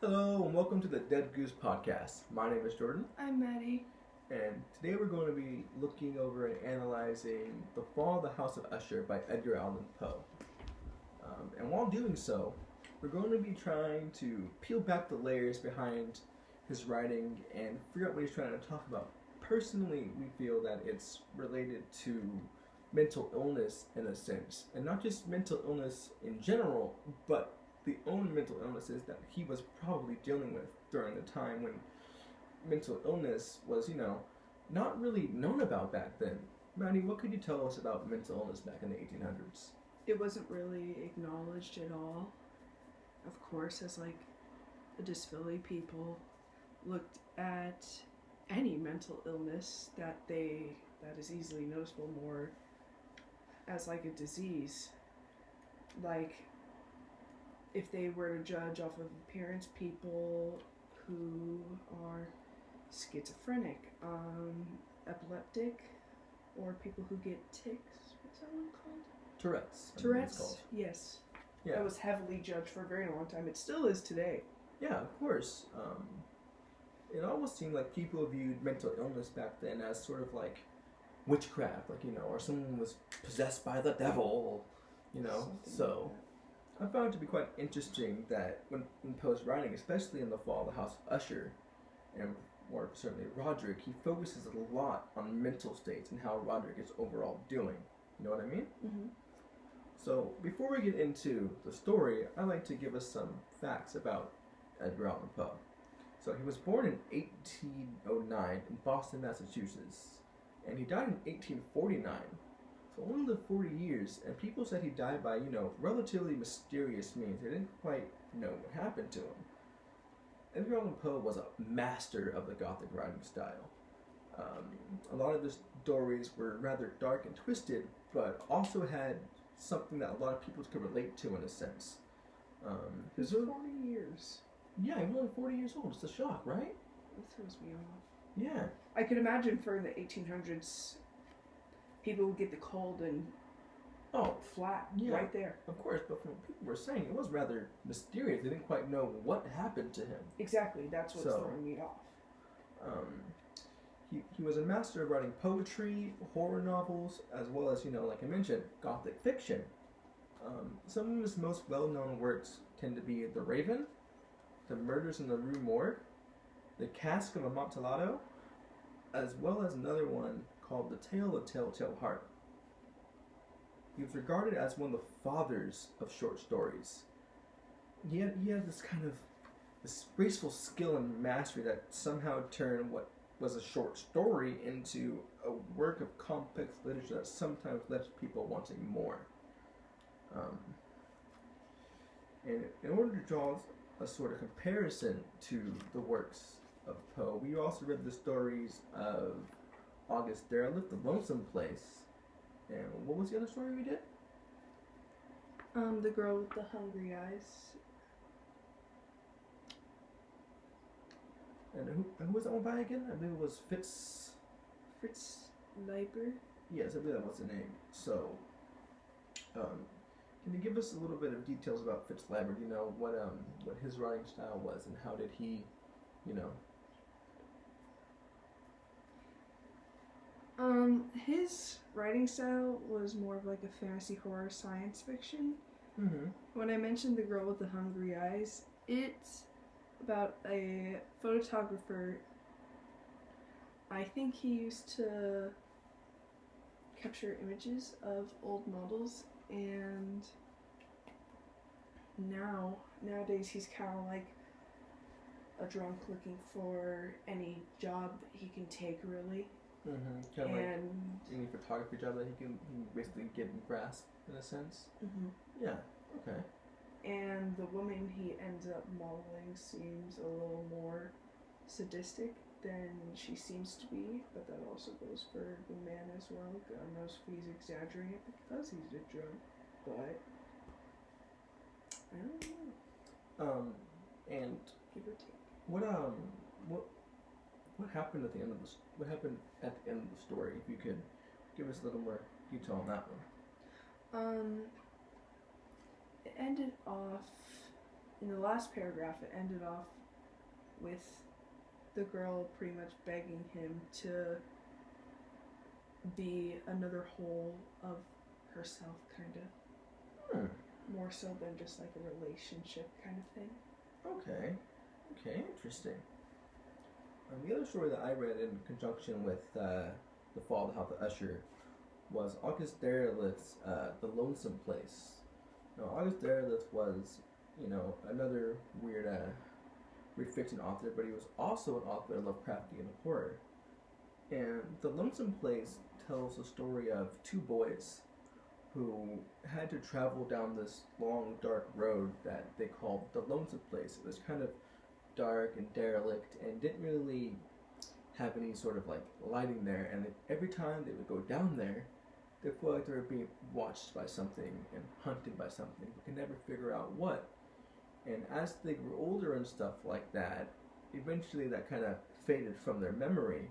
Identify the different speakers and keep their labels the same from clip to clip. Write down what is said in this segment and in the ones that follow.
Speaker 1: Hello and welcome to the Dead Goose podcast. My name is Jordan,
Speaker 2: I'm Maddie.
Speaker 1: and today we're going to be looking over and analyzing The Fall of the House of Usher by Edgar Allan Poe. And while doing so, we're going to be trying to peel back the layers behind his writing and figure out what he's trying to talk about. Personally, we feel that it's related to mental illness in a sense, and not just mental illness in general, but the own mental illnesses that he was probably dealing with during the time when mental illness was, not really known about back then. Maddie, what could you tell us about mental illness back in the 1800s?
Speaker 2: It wasn't really acknowledged at all. Of course, as like the disability people looked at any mental illness that is easily noticeable more as like a disease. Like if they were to judge off of appearance, people who are schizophrenic, epileptic, or people who get tics. What's that one called?
Speaker 1: Tourette's.
Speaker 2: Yes.
Speaker 1: Yeah.
Speaker 2: That was heavily judged for a very long time. It still is today.
Speaker 1: Yeah, of course. It almost seemed like people viewed mental illness back then as sort of like witchcraft, or someone was possessed by the devil,
Speaker 2: Something
Speaker 1: so...
Speaker 2: like
Speaker 1: I found it to be quite interesting that when Poe's writing, especially in The Fall of the House of Usher, and more certainly Roderick, he focuses a lot on mental states and how Roderick is overall doing. You know what I mean?
Speaker 2: Mm-hmm.
Speaker 1: So before we get into the story, I'd like to give us some facts about Edgar Allan Poe. So he was born in 1809 in Boston, Massachusetts, and he died in 1849. So only lived 40 years, and people said he died by, relatively mysterious means. They didn't quite know what happened to him. Edgar Allan Poe was a master of the Gothic writing style. A lot of the stories were rather dark and twisted, but also had something that a lot of people could relate to in a sense.
Speaker 2: He's 40 years.
Speaker 1: Yeah, he was only 40 years old. It's a shock, right?
Speaker 2: That throws me off.
Speaker 1: Yeah.
Speaker 2: I could imagine for the 1800s, people would get the cold and flat right there.
Speaker 1: Of course, but from what people were saying, it was rather mysterious. They didn't quite know what happened to him.
Speaker 2: Exactly, that's what's throwing me off.
Speaker 1: He was a master of writing poetry, horror novels, as well as, like I mentioned, Gothic fiction. Some of his most well-known works tend to be The Raven, The Murders in the Rue Morgue, The Cask of Amontillado, as well as another one called The Tale of Telltale Heart. He was regarded as one of the fathers of short stories. He had this kind of this graceful skill and mastery that somehow turned what was a short story into a work of complex literature that sometimes left people wanting more. And in order to draw a sort of comparison to the works of Poe, we also read the stories of August Derleth, The Lonesome Place, and what was the other story we did?
Speaker 2: The Girl with the Hungry Eyes.
Speaker 1: And who was that one by again? I believe it was
Speaker 2: Fritz Leiber.
Speaker 1: Yes, I believe that was the name. So, can you give us a little bit of details about Fritz Leiber? Do you know what his writing style was and how did he,
Speaker 2: His writing style was more of like a fantasy horror science fiction.
Speaker 1: Mm-hmm.
Speaker 2: When I mentioned The Girl with the Hungry Eyes, it's about a photographer. I think he used to capture images of old models, and nowadays he's kind of like a drunk looking for any job that he can take, really.
Speaker 1: Mm-hmm. Kind of like any photography job that he can basically get and grasp in a sense.
Speaker 2: Mm-hmm.
Speaker 1: Yeah. Okay.
Speaker 2: And the woman he ends up modeling seems a little more sadistic than she seems to be, but that also goes for the man as well. God knows if he's exaggerating it because he's a drunk, but I don't know.
Speaker 1: And
Speaker 2: give or take.
Speaker 1: What happened at the end of what happened at the end of the story? If you could give us a little more detail on that one.
Speaker 2: It ended off in the last paragraph, it ended off with the girl pretty much begging him to be another whole of herself, kind of. More so than just like a relationship kind of thing.
Speaker 1: Okay, interesting. The other story that I read in conjunction with The Fall of the House of Usher was August Derleth's The Lonesome Place. Now, August Derleth was, another weird fiction author, but he was also an author of Lovecraftian horror. And The Lonesome Place tells the story of two boys who had to travel down this long, dark road that they called the Lonesome Place. It was kind of dark and derelict and didn't really have any sort of like lighting there, and every time they would go down there, they felt like they were being watched by something and hunted by something, but could never figure out what. And as they grew older and stuff like that, eventually that kind of faded from their memory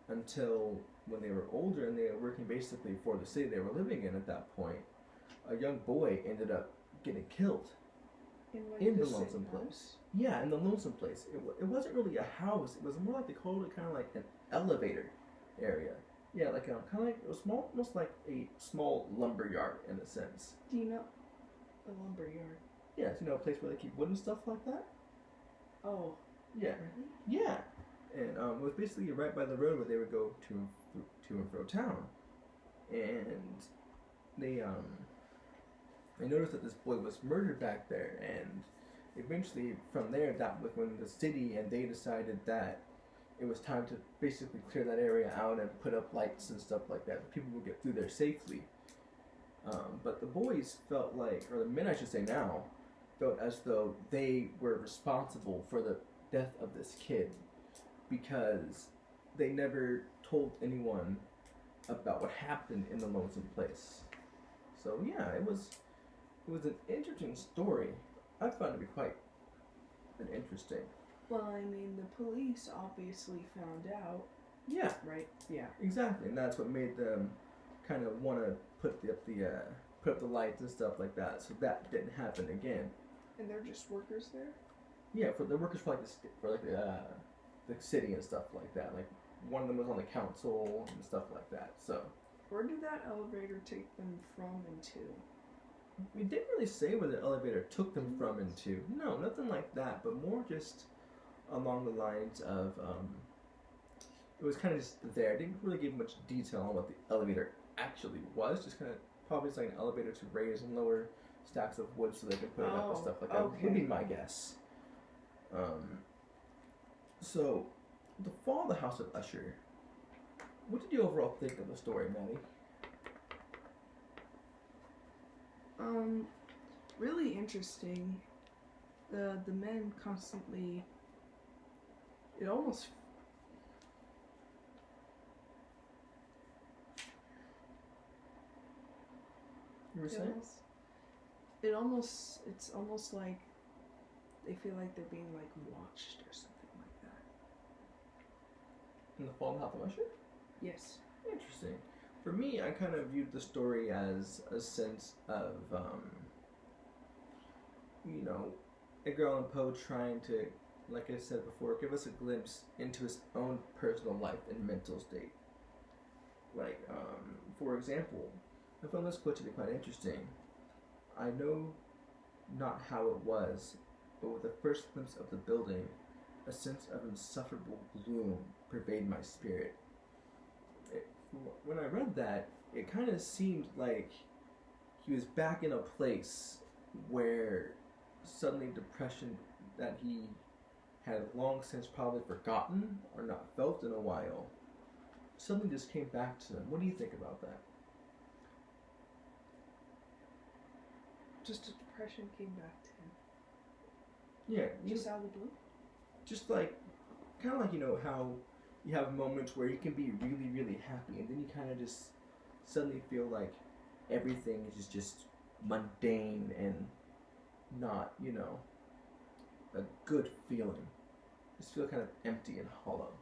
Speaker 1: until when they were older and they were working basically for the city they were living in at that point, a young boy ended up getting killed in the Lonesome Place. Yeah, in the Lonesome Place. It wasn't really a house. It was more like they called it kind of like an elevator area. Yeah, like kind of like it was small, almost like a small lumber yard in a sense.
Speaker 2: Do you know a lumber yard?
Speaker 1: Yeah, a place where they keep wood and stuff like that.
Speaker 2: Oh.
Speaker 1: Yeah.
Speaker 2: Really?
Speaker 1: Yeah. And it was basically right by the road where they would go to and fro town. And they noticed that this boy was murdered back there, and eventually from there, that was when the city and they decided that it was time to basically clear that area out and put up lights and stuff like that so people would get through there safely. But the boys felt like, or the men I should say now, felt as though they were responsible for the death of this kid because they never told anyone about what happened in the Lonesome Place. So yeah, it was an interesting story. I found it to be quite interesting.
Speaker 2: Well, I mean, the police obviously found out.
Speaker 1: Yeah.
Speaker 2: Right? Yeah.
Speaker 1: Exactly, and that's what made them kind of want to put up the lights and stuff like that, so that didn't happen again.
Speaker 2: And they're just workers there?
Speaker 1: Yeah, for the workers for the city and stuff like that. Like one of them was on the council and stuff like that. So.
Speaker 2: Where did that elevator take them from and to?
Speaker 1: We didn't really say where the elevator took them from and to. No, nothing like that, but more just along the lines of, it was kind of just there. I didn't really give much detail on what the elevator actually was, just kind of probably just like an elevator to raise and lower stacks of wood so they can put it up and stuff like that.
Speaker 2: Okay.
Speaker 1: Would be my guess. So, The Fall of the House of Usher. What did you overall think of the story, Maddie?
Speaker 2: Really interesting. The men constantly. It almost.
Speaker 1: You were saying?
Speaker 2: It's almost like they feel like they're being like watched or something like that.
Speaker 1: In The Fall of the House of Usher?
Speaker 2: Yes.
Speaker 1: Interesting. For me, I kind of viewed the story as a sense of, Edgar Allan Poe trying to, like I said before, give us a glimpse into his own personal life and mental state. Like, for example, I found this quote to be quite interesting. I know not how it was, but with the first glimpse of the building, a sense of insufferable gloom pervaded my spirit. When I read that, it kind of seemed like he was back in a place where suddenly depression that he had long since probably forgotten or not felt in a while suddenly just came back to him. What do you think about that?
Speaker 2: Just a depression came back to him.
Speaker 1: Yeah.
Speaker 2: Just out of the blue?
Speaker 1: Just like, kind of like, how you have moments where you can be really, really happy, and then you kind of just suddenly feel like everything is just mundane and not, a good feeling. Just feel kind of empty and hollow.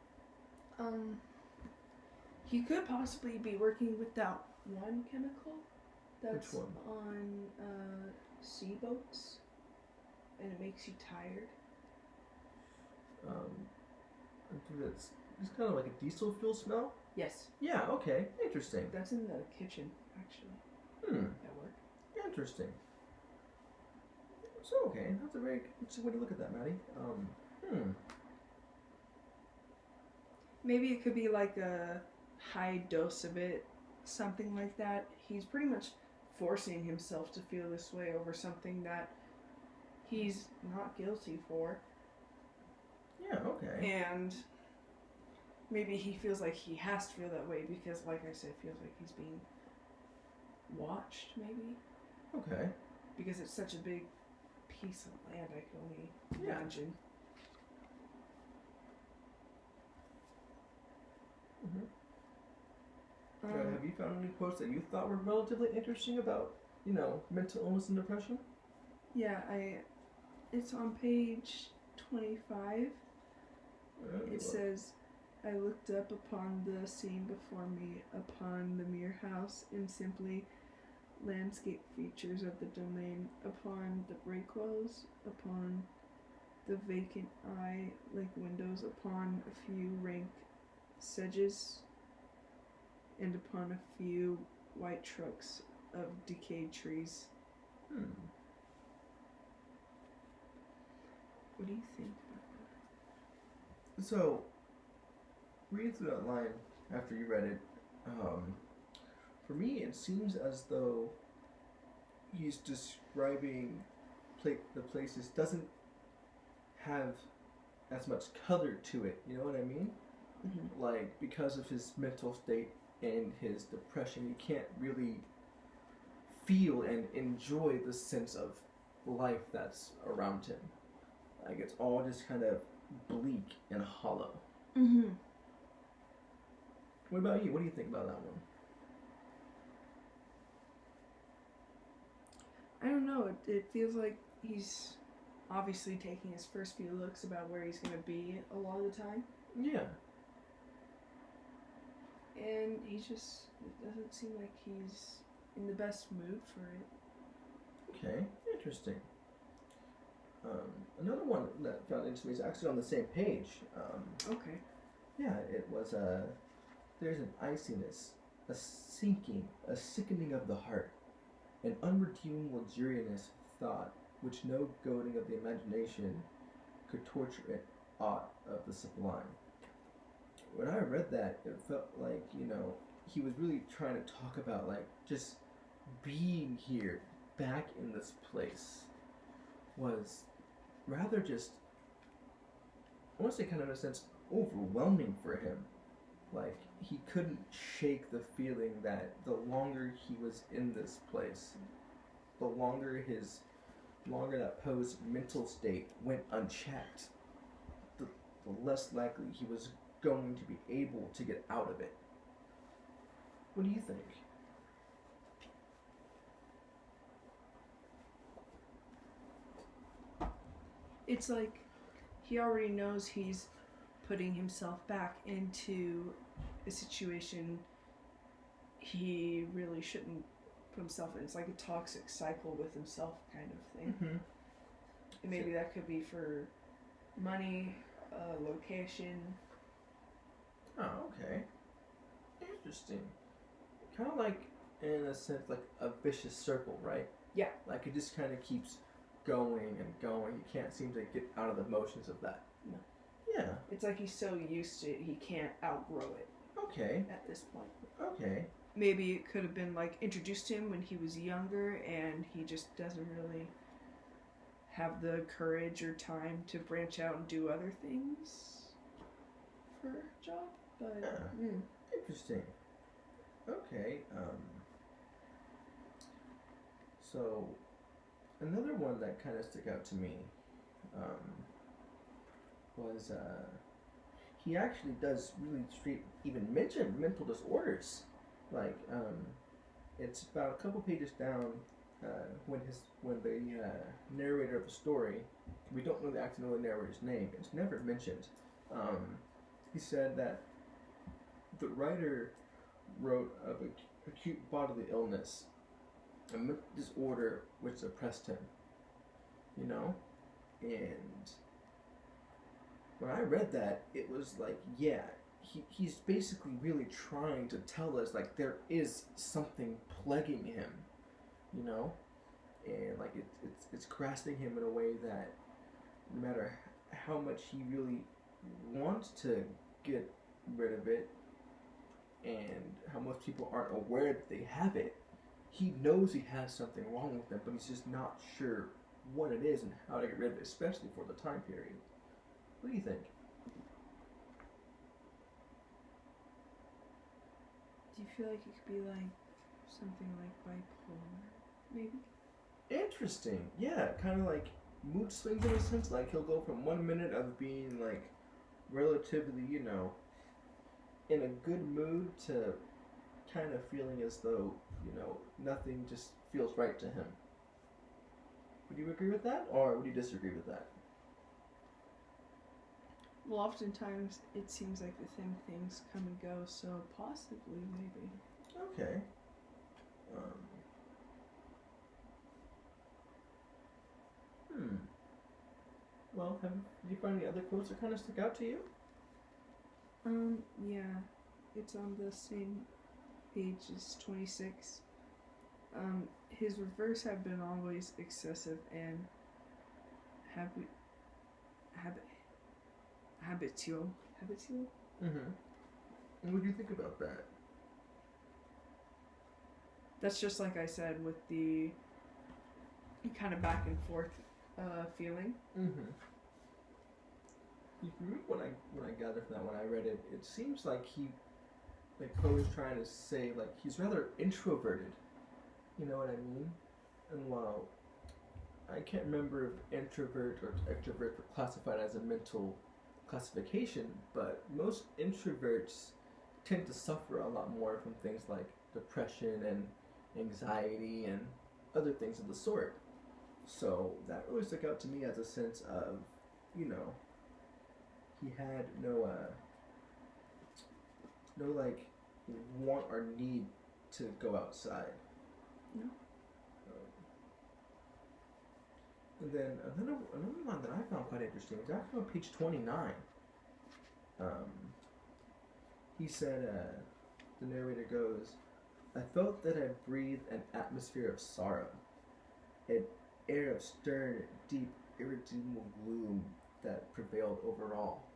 Speaker 2: He could possibly be working with that one chemical that's
Speaker 1: Which one?
Speaker 2: on sea boats. and it makes you tired.
Speaker 1: I think it's kind of like a diesel fuel smell.
Speaker 2: Yes.
Speaker 1: Yeah. Okay. Interesting.
Speaker 2: That's in the kitchen, actually. At work.
Speaker 1: Interesting. So okay, that's a very interesting way to look at that, Maddie.
Speaker 2: Maybe it could be like a high dose of it, something like that. He's pretty much forcing himself to feel this way over something that he's not guilty for.
Speaker 1: Yeah, okay.
Speaker 2: And maybe he feels like he has to feel that way because, like I said, feels like he's being watched, maybe.
Speaker 1: Okay.
Speaker 2: Because it's such a big piece of land, I can only imagine.
Speaker 1: Have you found any quotes that you thought were relatively interesting about, mental illness and depression?
Speaker 2: Yeah, it's on page 25. It says, I looked up upon the scene before me, upon the mere house, and simply landscape features of the domain, upon the breakwells, upon the vacant eye like windows, upon a few rank sedges, and upon a few white trunks of decayed trees. What do you think about that?
Speaker 1: So, reading through that line after you read it, for me it seems as though he's describing the places doesn't have as much color to it, you know what I mean?
Speaker 2: Mm-hmm.
Speaker 1: Like, because of his mental state and his depression, you can't really feel and enjoy the sense of life that's around him. Like, it's all just kind of bleak and hollow.
Speaker 2: Mm-hmm.
Speaker 1: What about you? What do you think about that one?
Speaker 2: I don't know. It feels like he's obviously taking his first few looks about where he's going to be a lot of the time.
Speaker 1: Yeah.
Speaker 2: And it doesn't seem like he's in the best mood for it.
Speaker 1: Okay, interesting. Another one that found interesting is actually on the same page.
Speaker 2: Okay.
Speaker 1: Yeah, it was there's an iciness, a sinking, a sickening of the heart, an unredeemed luxuriousness of thought, which no goading of the imagination could torture it aught of the sublime. When I read that, it felt like, he was really trying to talk about, like, just being here, back in this place, was rather just, I want to say kind of in a sense, overwhelming for him. Like, he couldn't shake the feeling that the longer he was in this place, the longer that Poe's mental state went unchecked, the less likely he was going to be able to get out of it. What do you think?
Speaker 2: It's like he already knows he's putting himself back into a situation he really shouldn't put himself in. It's like a toxic cycle with himself kind of thing.
Speaker 1: Mm-hmm.
Speaker 2: And maybe that could be for money, location.
Speaker 1: Oh, okay. Interesting. Kind of like, in a sense, like a vicious circle, right?
Speaker 2: Yeah.
Speaker 1: Like, it just kind of keeps going and going. You can't seem to get out of the motions of that.
Speaker 2: No.
Speaker 1: Yeah.
Speaker 2: It's like he's so used to it, he can't outgrow it.
Speaker 1: Okay.
Speaker 2: At this point.
Speaker 1: Okay.
Speaker 2: Maybe it could have been like introduced to him when he was younger and he just doesn't really have the courage or time to branch out and do other things for a job. But
Speaker 1: Interesting. Okay. So another one that kind of stuck out to me was he actually does really straight even mention mental disorders. Like, it's about a couple pages down when the narrator of the story, we don't really actually know the narrator's name. It's never mentioned. He said that the writer wrote of acute bodily illness, a mental disorder which oppressed him. And when I read that, it was like, yeah, he's basically really trying to tell us like there is something plaguing him, you know, and like it's grasping him in a way that no matter how much he really wants to get rid of it, and how most people aren't aware that they have it, he knows he has something wrong with them, but he's just not sure what it is and how to get rid of it, especially for the time period. What do you think?
Speaker 2: Do you feel like it could be like something like bipolar, maybe?
Speaker 1: Interesting. Yeah, kind of like mood swings in a sense. Like he'll go from 1 minute of being like relatively, you know, in a good mood to kind of feeling as though, you know, nothing just feels right to him. Would you agree with that, or would you disagree with that?
Speaker 2: Well, oftentimes it seems like the same things come and go, so possibly, maybe.
Speaker 1: Okay. Well, did you find any other quotes that kind of stick out to you?
Speaker 2: Yeah. It's on the same page as 26. His reverse have been always excessive and habitual. Habitual?
Speaker 1: Mm-hmm. And what do you think about that?
Speaker 2: That's just like I said with the kind of back and forth feeling.
Speaker 1: Mm-hmm. What I gathered from that when I read it, it seems like Poe is trying to say like he's rather introverted. You know what I mean? And while I can't remember if introvert or extrovert were classified as a mental classification, but most introverts tend to suffer a lot more from things like depression and anxiety and other things of the sort. So that really stuck out to me as a sense of, you know, he had no like want or need to go outside.
Speaker 2: No.
Speaker 1: And then another one that I found quite interesting is actually on page 29. He said, the narrator goes, I felt that I breathed an atmosphere of sorrow, an air of stern, deep, irredeemable gloom that prevailed over all.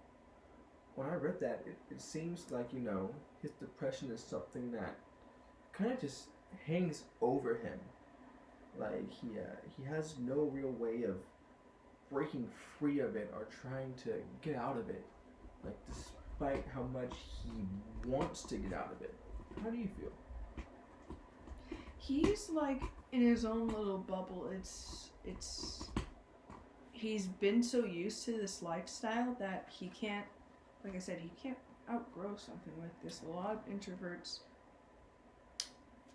Speaker 1: When I read that, it seems like, you know, his depression is something that kind of just hangs over him. Like he has no real way of breaking free of it or trying to get out of it. Like despite how much he wants to get out of it. How do you feel?
Speaker 2: He's like in his own little bubble. He's been so used to this lifestyle that he can't, like I said, he can't outgrow something like this. A lot of introverts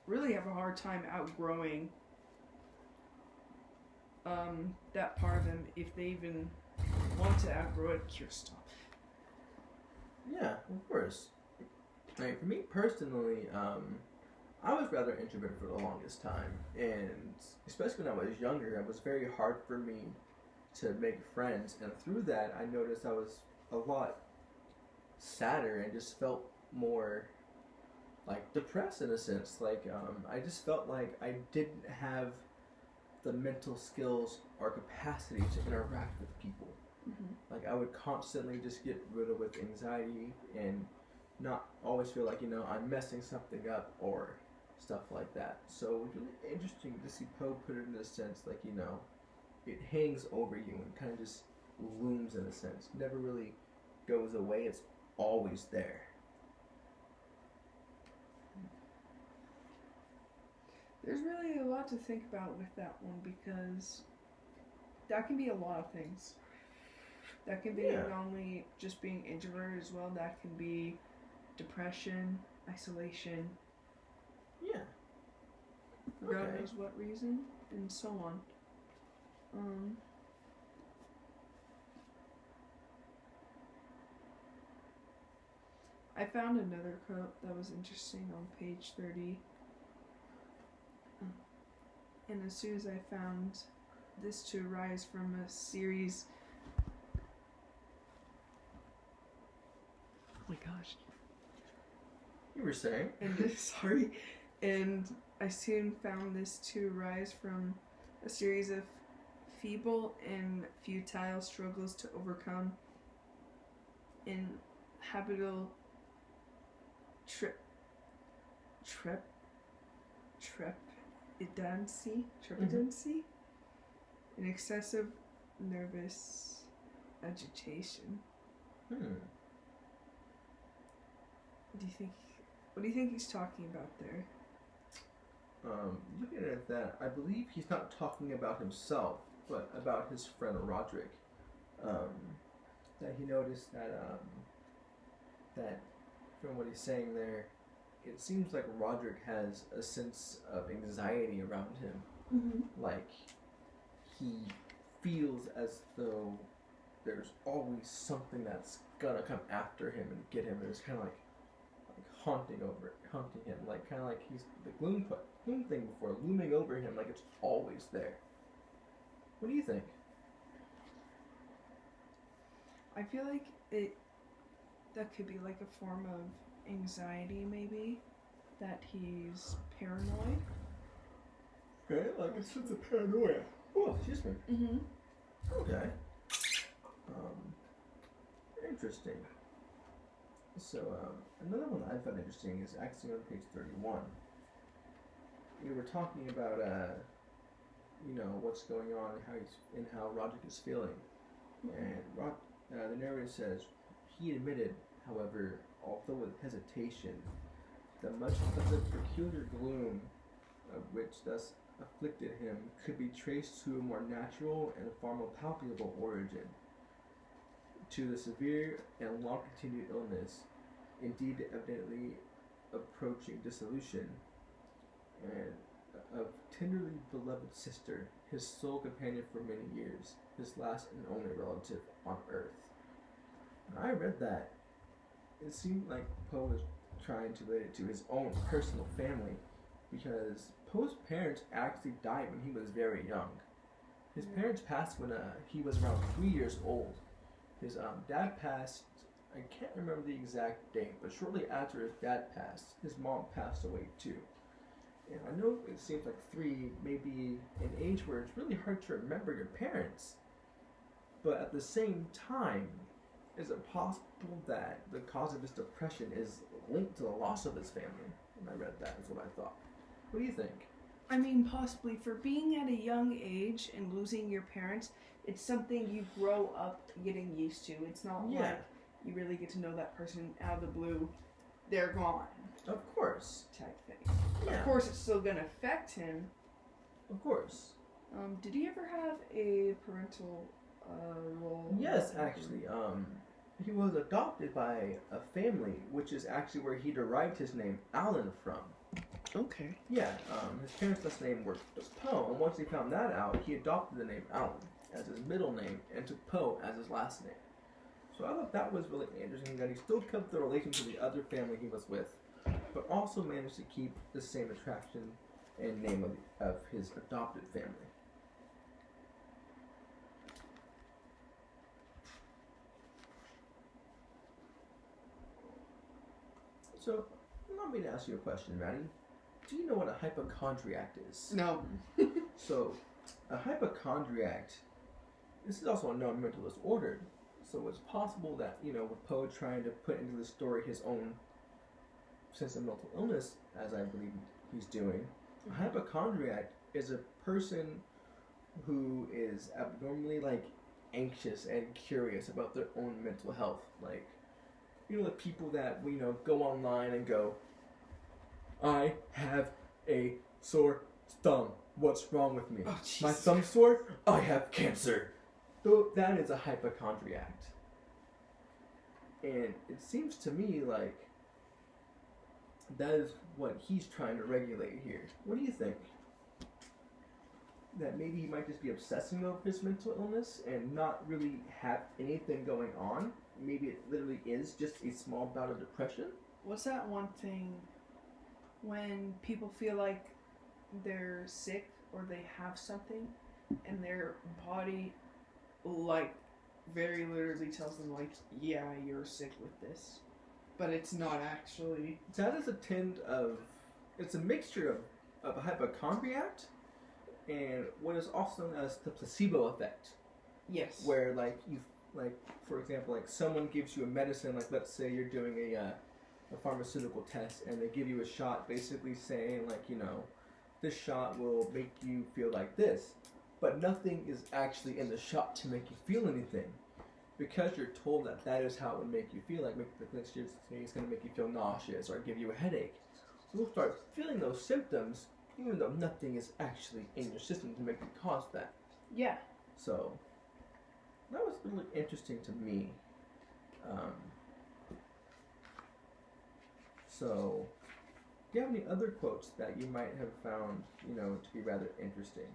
Speaker 2: really have a hard time outgrowing that part of them, if they even want to outgrow it. Stop.
Speaker 1: Yeah, of course. Like for me personally, I was rather introverted for the longest time, and especially when I was younger, it was very hard for me to make friends, and through that I noticed I was a lot sadder and just felt more like depressed in a sense. Like I just felt like I didn't have the mental skills or capacity to interact with people.
Speaker 2: Mm-hmm.
Speaker 1: Like I would constantly just get riddled with anxiety and not always feel like, you know, I'm messing something up or stuff like that. So it was really interesting to see Poe put it in a sense like, you know, it hangs over you and kind of just looms in a sense. Never really goes away. It's always there.
Speaker 2: There's really a lot to think about with that one, because that can be a lot of things. That can be not only just being introverted as well, that can be depression, isolation.
Speaker 1: Yeah.
Speaker 2: God knows what reason, and so on. I found another quote that was interesting on page 30. And as soon as I found this to arise from a series. Oh my gosh.
Speaker 1: You were saying?
Speaker 2: Sorry. And I soon found this to arise from a series of feeble and futile struggles to overcome inhabitable trepidancy, and excessive nervous agitation. What do you think he's talking about there?
Speaker 1: Looking at that, I believe he's not talking about himself, but about his friend Roderick. That he noticed that from what he's saying there, it seems like Roderick has a sense of anxiety around him.
Speaker 2: Mm-hmm.
Speaker 1: Like, he feels as though there's always something that's gonna come after him and get him, and it's kind of like haunting him, like kind of like he's the gloom thing before looming over him, like it's always there. What do you think?
Speaker 2: I feel like that could be like a form of anxiety, maybe, that he's paranoid.
Speaker 1: Okay, like a sense of paranoia. Oh, excuse me.
Speaker 2: Mm-hmm.
Speaker 1: Okay. Interesting. So, another one that I found interesting is actually on page 31. We were talking about, what's going on and how Roderick is feeling. And the narrator says, he admitted, however, although with hesitation, that much of the peculiar gloom of which thus afflicted him could be traced to a more natural and far more palpable origin. To the severe and long-continued illness, indeed evidently approaching dissolution, and of tenderly beloved sister, his sole companion for many years, his last and only relative on earth. When I read that, it seemed like Poe was trying to relate it to his own personal family, because Poe's parents actually died when he was very young. His parents passed when he was around 3 years old. His dad passed, I can't remember the exact date, but shortly after his dad passed, his mom passed away too. And I know it seems like 3 may be an age where it's really hard to remember your parents, but at the same time, is it possible that the cause of his depression is linked to the loss of his family? When I read that, is what I thought. What do you think?
Speaker 2: I mean, possibly. For being at a young age and losing your parents, it's something you grow up getting used to. It's not like you really get to know that person out of the blue. They're gone.
Speaker 1: Of course.
Speaker 2: Type thing. Yeah. Of course, it's still going to affect him.
Speaker 1: Of course.
Speaker 2: Did he ever have a parental role?
Speaker 1: Yes, actually. He was adopted by a family, which is actually where he derived his name Allan from.
Speaker 2: Okay.
Speaker 1: Yeah, his parents' last name was Poe, and once he found that out, he adopted the name Allan as his middle name and took Poe as his last name. So I thought that was really interesting, that he still kept the relation to the other family he was with, but also managed to keep the same attraction and name of his adopted family. So, allow me to ask you a question, Maddie. Do you know what a hypochondriac is?
Speaker 2: No.
Speaker 1: So, a hypochondriac, this is also a known mental disorder. So it's possible that, with Poe trying to put into the story his own sense of mental illness, as I believe he's doing, a hypochondriac is a person who is abnormally, anxious and curious about their own mental health. Like, the people that, go online and go, I have a sore thumb. What's wrong with me?
Speaker 2: Oh,
Speaker 1: my thumb's sore? I have cancer. So that is a hypochondriac. And it seems to me like that is what he's trying to regulate here. What do you think? That maybe he might just be obsessing over his mental illness and not really have anything going on? Maybe it literally is just a small bout of depression?
Speaker 2: What's that one thing when people feel like they're sick or they have something and their body, like, very literally tells them, like, yeah, you're sick with this. But it's not actually.
Speaker 1: That is a tint of. It's a mixture of a hypochondriac and what is also known as the placebo effect.
Speaker 2: Yes.
Speaker 1: Where, like, for example, like someone gives you a medicine, like let's say you're doing a pharmaceutical test and they give you a shot basically saying, like, this shot will make you feel like this. But nothing is actually in the shot to make you feel anything. Because you're told that is how it would make you feel, like let's just say it's going to make you feel nauseous or give you a headache. You'll start feeling those symptoms even though nothing is actually in your system to make you cause that.
Speaker 2: Yeah.
Speaker 1: So, that was really interesting to me. So, do you have any other quotes that you might have found, to be rather interesting?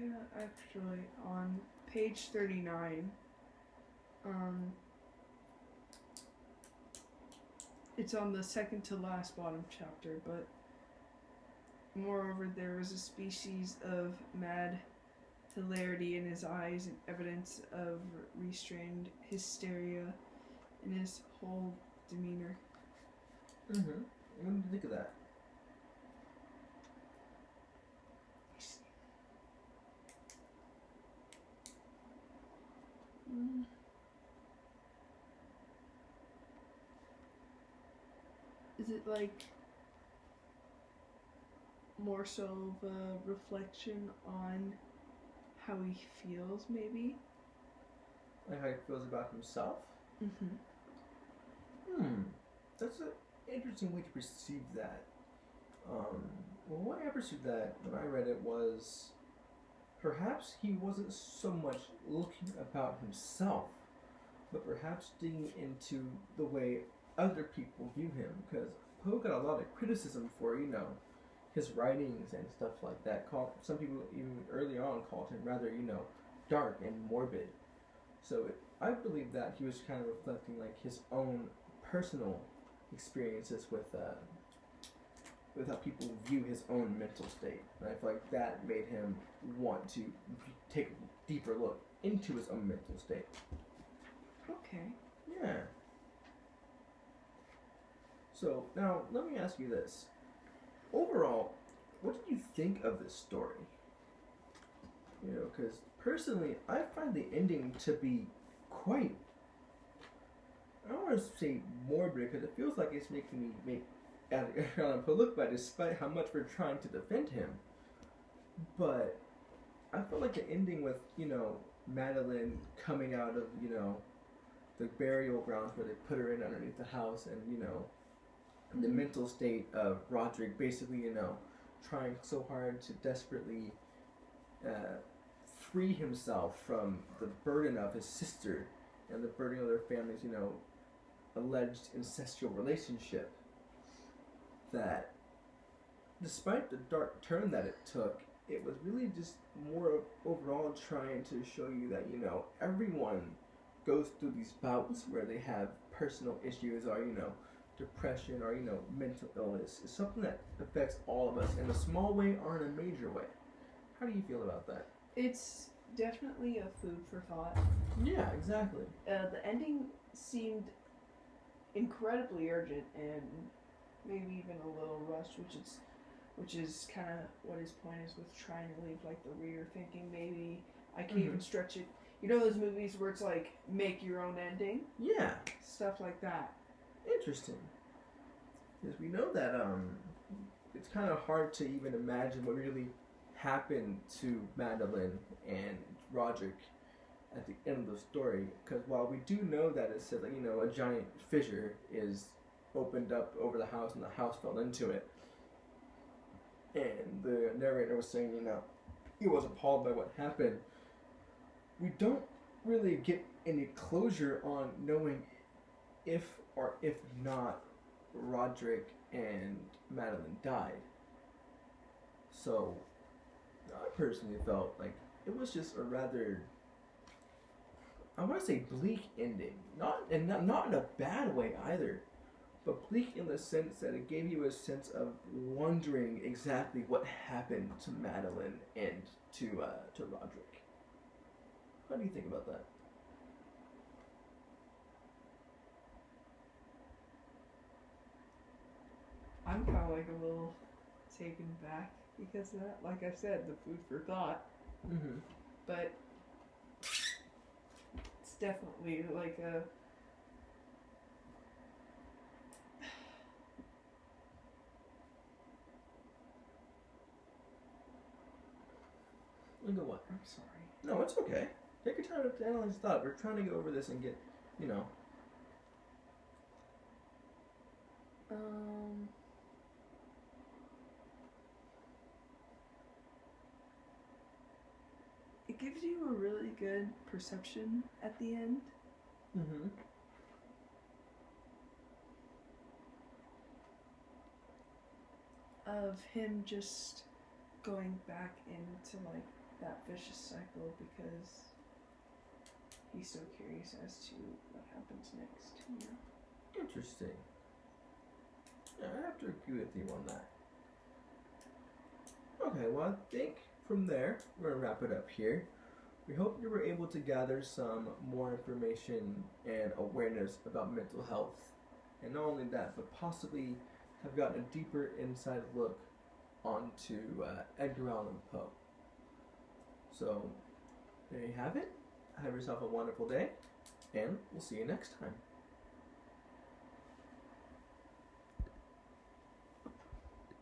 Speaker 2: Yeah, actually, on page 39, it's on the second to last bottom chapter, but moreover, there was a species of mad hilarity in his eyes and evidence of restrained hysteria in his whole demeanor.
Speaker 1: Mm-hmm. What do you think of that?
Speaker 2: Is it like more so of a reflection on how he feels, maybe?
Speaker 1: Like how he feels about himself?
Speaker 2: Mm-hmm.
Speaker 1: That's an interesting way to perceive that. Well, the way I perceived that when I read it was perhaps he wasn't so much looking about himself, but perhaps digging into the way other people view him. Because Poe got a lot of criticism for, his writings and stuff like that. Some people even early on called him rather, dark and morbid. So I believe that he was kind of reflecting like his own personal experiences with how people view his own mental state. And I feel like that made him want to take a deeper look into his own mental state.
Speaker 2: Okay.
Speaker 1: Yeah. So now let me ask you this. Overall, what did you think of this story? Because personally, I find the ending to be quite, I don't want to say morbid, because it feels like it's making me make Allan look bad despite how much we're trying to defend him. But I feel like the ending with, Madeline coming out of, the burial grounds where they put her in underneath the house and, the mental state of Roderick basically, trying so hard to desperately free himself from the burden of his sister and the burden of their family's, alleged incestual relationship. That despite the dark turn that it took, it was really just more of overall trying to show you that, everyone goes through these bouts where they have personal issues or, depression or, mental illness. It's something that affects all of us in a small way or in a major way. How do you feel about that?
Speaker 2: It's definitely a food for thought.
Speaker 1: Yeah, exactly.
Speaker 2: The ending seemed incredibly urgent and maybe even a little rushed, which is kind of what his point is with trying to leave like the reader thinking maybe I can even stretch it. You know those movies where it's like make your own ending?
Speaker 1: Yeah.
Speaker 2: Stuff like that.
Speaker 1: Interesting. Because we know that it's kind of hard to even imagine what really happened to Madeline and Roderick at the end of the story. Because while we do know that it said, like, a giant fissure is opened up over the house and the house fell into it, and the narrator was saying, he was appalled by what happened. We don't really get any closure on knowing if or if not Roderick and Madeline died. So I personally felt like it was just a rather, I want to say, bleak ending. Not in a bad way either, but bleak in the sense that it gave you a sense of wondering exactly what happened to Madeline and to Roderick. What do you think about that?
Speaker 2: I'm kind of like a little taken back because of that. Like I said, the food for thought.
Speaker 1: Mm-hmm.
Speaker 2: But it's definitely like a.
Speaker 1: Look at what?
Speaker 2: I'm sorry.
Speaker 1: No, it's okay. Take your time to analyze thought. We're trying to go over this and get, you know.
Speaker 2: It gives you a really good perception at the end.
Speaker 1: Mm-hmm.
Speaker 2: Of him just going back into like that vicious cycle because he's so curious as to what happens next. You know?
Speaker 1: Interesting. Yeah, I have to agree with you on that. Okay, well, I think from there, we're going to wrap it up here. We hope you were able to gather some more information and awareness about mental health. And not only that, but possibly have gotten a deeper inside look onto Edgar Allan Poe. So, there you have it. Have yourself a wonderful day, and we'll see you next time.